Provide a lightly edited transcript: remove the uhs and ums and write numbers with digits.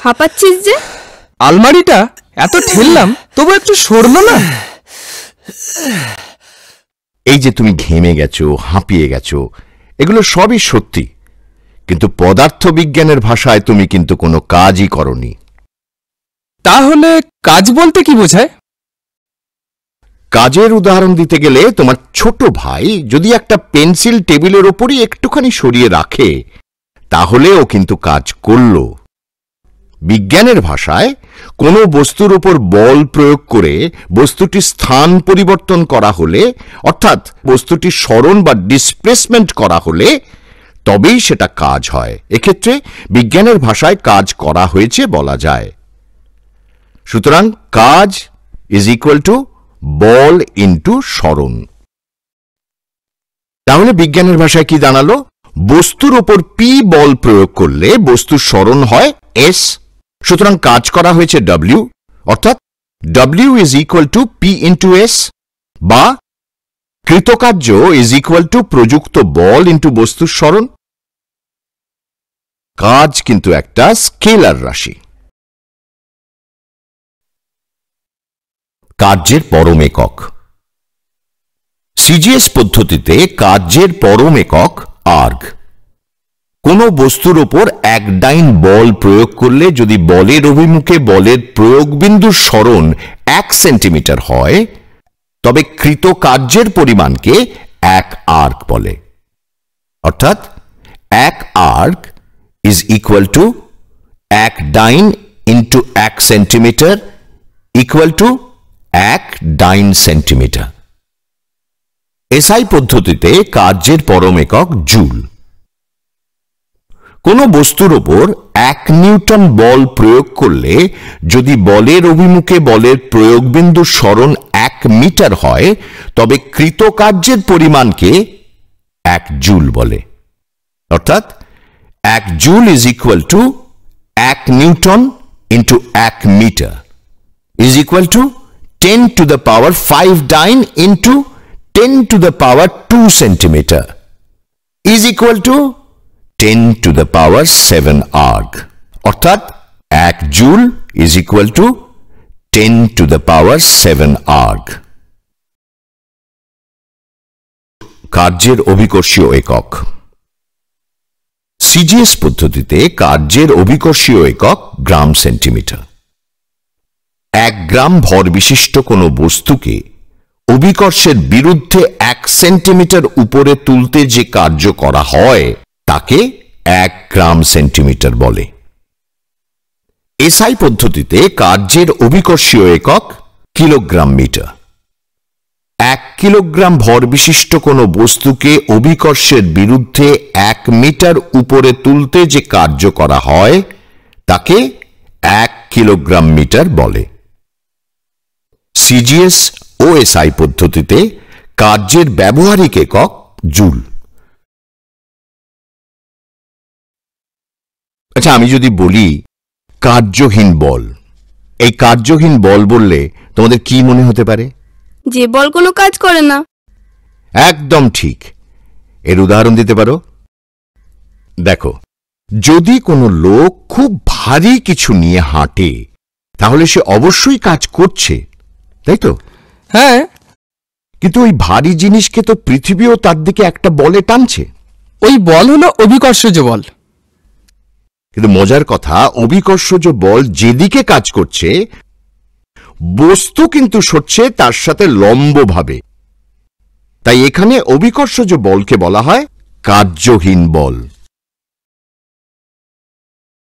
হাঁপাচ্ছিস যে? আলমারিটা এত ঠেললাম তবু একটু সরলো না। এই যে তুমি ঘেমে গেছো, হাঁপিয়ে গেছো, এগুলো সবই সত্যি, কিন্তু পদার্থবিজ্ঞানের ভাষায় তুমি কিন্তু কোনো কাজই করনি। তাহলে কাজ বলতে কি বোঝায়? কাজের উদাহরণ দিতে গেলে তোমার ছোট ভাই যদি একটা পেন্সিল টেবিলের ওপরই একটুখানি সরিয়ে রাখে, তাহলে ও কিন্তু কাজ করল। বিজ্ঞানের ভাষায় কোনো বস্তুর উপর বল প্রয়োগ করে বস্তুটির স্থান পরিবর্তন করা হলে, অর্থাৎ বস্তুটির সরণ বা ডিসপ্লেসমেন্ট করা হলে তবেই সেটা কাজ হয়। এক্ষেত্রে বিজ্ঞানের ভাষায় কাজ করা হয়েছে বলা যায়। সুতরাং কাজ is equal two ball into সরণ। তাহলে বিজ্ঞানের ভাষায় কি দাঁড়ালো? বস্তুর ওপর পি বল প্রয়োগ করলে বস্তুর সরণ হয় এস। সুতরাং কাজ করা হয়েছে ডব্লিউ, অর্থাৎ W is equal two P into S, বা কৃতকার্য ইজ ইকুয়াল টু প্রযুক্ত বল ইন্টু বস্তুর সরণ। কাজ কিন্তু একটা স্কেলার রাশি। কার্যের পরম একক। সিজিএস পদ্ধতিতে কার্যের পরম একক আর্গ। কোন বস্তুর ওপর এক ডাইন বল প্রয়োগ করলে যদি বলের অভিমুখে বলের প্রয়োগবিন্দুর সরণ 1 সেন্টিমিটার হয়, তবে কৃত কার্যের পরিমাণকে 1 আর্গ বলে। অর্থাৎ 1 erg is equal to 1 dine into 1 centimetre equal to 1 dine centimetre. SI পদ্ধতিতে কার্যের পরম একক জুল। কোন বস্তুর ওপর 1 নিউটন বল প্রয়োগ করলে যদি বলের অভিমুখে বলের প্রয়োগবিন্দুর সরণ 1 মিটার হয়, তবে কৃত কার্যের পরিমাণকে 1 জুল বলে। অর্থাৎ 1 joule is equal to 1 newton into 1 metre is equal to 10 to the power 5 dyne into 10 to the power 2 centimeter is equal to 10 to the power 7 arg. অর্থাৎ 1 joule is equal to 10 to the power 7 arg. কার্যের অভিকর্ষীয় একক। CGS পদ্ধতিতে কার্যের অভিকর্ষীয় একক গ্রাম centimetre. 1 গ্রাম ভর বিশিষ্ট কোনো বস্তুকে অভিকর্ষের বিরুদ্ধে 1 সেন্টিমিটার উপরে তুলতে যে কার্য করা হয় তাকে 1 গ্রাম সেন্টিমিটার বলে। এসআই পদ্ধতিতে কার্যের অভিকর্ষীয় একক কিলোগ্রাম মিটার। 1 কিলোগ্রাম ভর বিশিষ্ট কোনো বস্তুকে অভিকর্ষের বিরুদ্ধে 1 মিটার উপরে তুলতে যে কার্য করা হয় তাকে 1 কিলোগ্রাম মিটার বলে। সিজিএস ও এসআই পদ্ধতিতে কার্যের ব্যবহারিক একক জুল। আচ্ছা, আমি যদি বলি কার্যহীন বল, এই কার্যহীন বল বললে তোমাদের কি মনে হতে পারে? যে বল কোনো কাজ করে না। একদম ঠিক। এর উদাহরণ দিতে পারো? দেখো, যদি কোনো লোক খুব ভারী কিছু নিয়ে হাঁটে, তাহলে সে অবশ্যই কাজ করছে, তাই তো? হ্যাঁ, কিন্তু ওই ভারী জিনিসকে তো পৃথিবীও তার দিকে একটা বলে টানছে। ওই বল হলো অভিকর্ষজ বল। কিন্তু মজার কথা, অভিকর্ষজ বল যেদিকে কাজ করছে, বস্তু কিন্তু সরছে তার সাথে লম্বভাবে। তাই এখানে অভিকর্ষজ বলকে বলা হয় কার্যহীন বল।